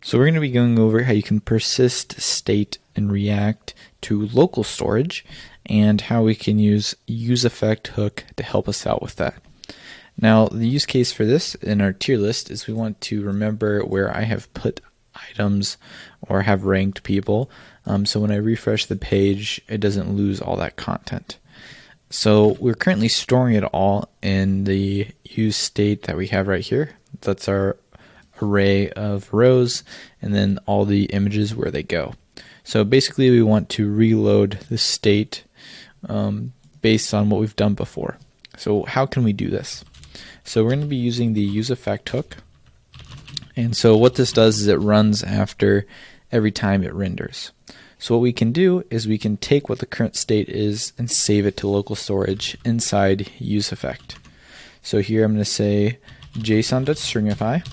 So we're going to be going over how you can persist state in React to local storage and how we can use useEffect hook to help us out with that. Now the use case for this in our tier list is we want to remember where I have put items or have ranked people, so when I refresh the page it doesn't lose all that content. So we're currently storing it all in the use state that we have right here. That's our array of rows and then all the images where they go. So basically we want to reload the state based on what we've done before. So how can we do this? So we're going to be using the useEffect hook, and so what this does is it runs after every time it renders. So what we can do is we can take what the current state is and save it to local storage inside useEffect. So here I'm going to say json.stringify.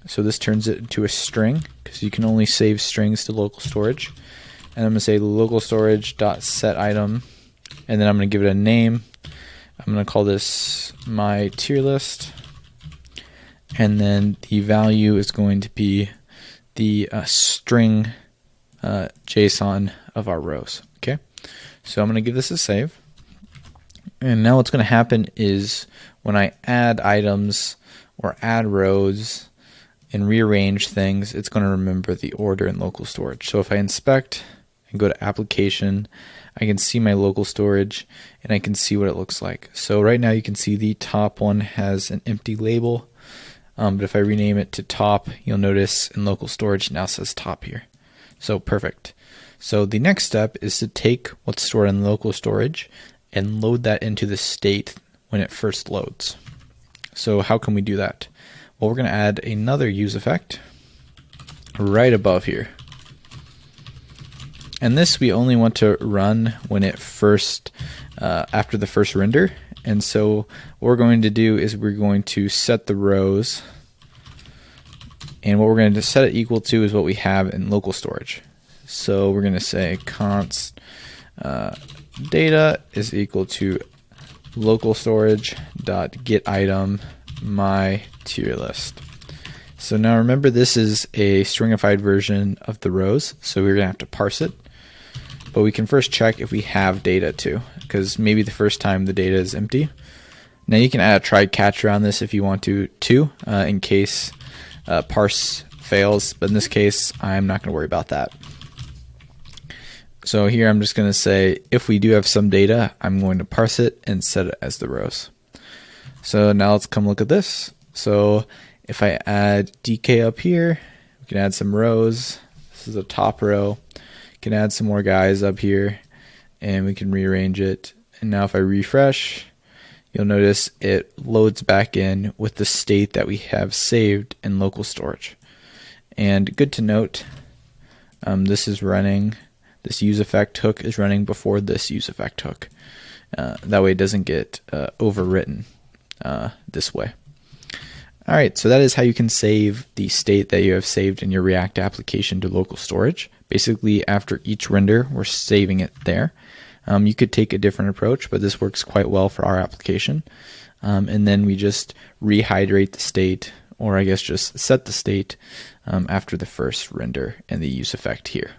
So this turns it into a string because you can only save strings to local storage. And I'm going to say localstorage.setItem, and then I'm going to give it a name. I'm going to call this my tier list, and then the value is going to be the string JSON of our rows. Okay, so I'm going to give this a save, and now what's going to happen is when I add items or add rows and rearrange things, it's going to remember the order in local storage. So if I inspect and go to application, I can see my local storage and I can see what it looks like. So right now you can see the top one has an empty label, but if I rename it to top, you'll notice in local storage now says top here. So perfect. So the next step is to take what's stored in local storage and load that into the state when it first loads. So how can we do that? Well, we're going to add another useEffect right above here. And this we only want to run when it first, after the first render. And so what we're going to do is we're going to set the rows, and what we're going to set it equal to is what we have in local storage. So we're going to say const data is equal to local storage dot get item my tier list. So now remember, this is a stringified version of the rows, so we're going to have to parse it. But we can first check if we have data too, because maybe the first time the data is empty. Now you can add a try catch around this if you want to too, in case parse fails, but in this case I'm not going to worry about that. So here I'm just going to say if we do have some data, I'm going to parse it and set it as the rows. So now let's come look at this. So if I add DK up here, we can add some rows. This is a top row. Can add some more guys up here and we can rearrange it. And now if I refresh, you'll notice it loads back in with the state that we have saved in local storage. And good to note, this is running, this useEffect hook is running before this useEffect hook. That way it doesn't get overwritten this way. Alright, so that is how you can save the state that you have saved in your React application to local storage. Basically, after each render, we're saving it there. You could take a different approach, but this works quite well for our application. And then we just rehydrate the state, or I guess just set the state after the first render and the useEffect here.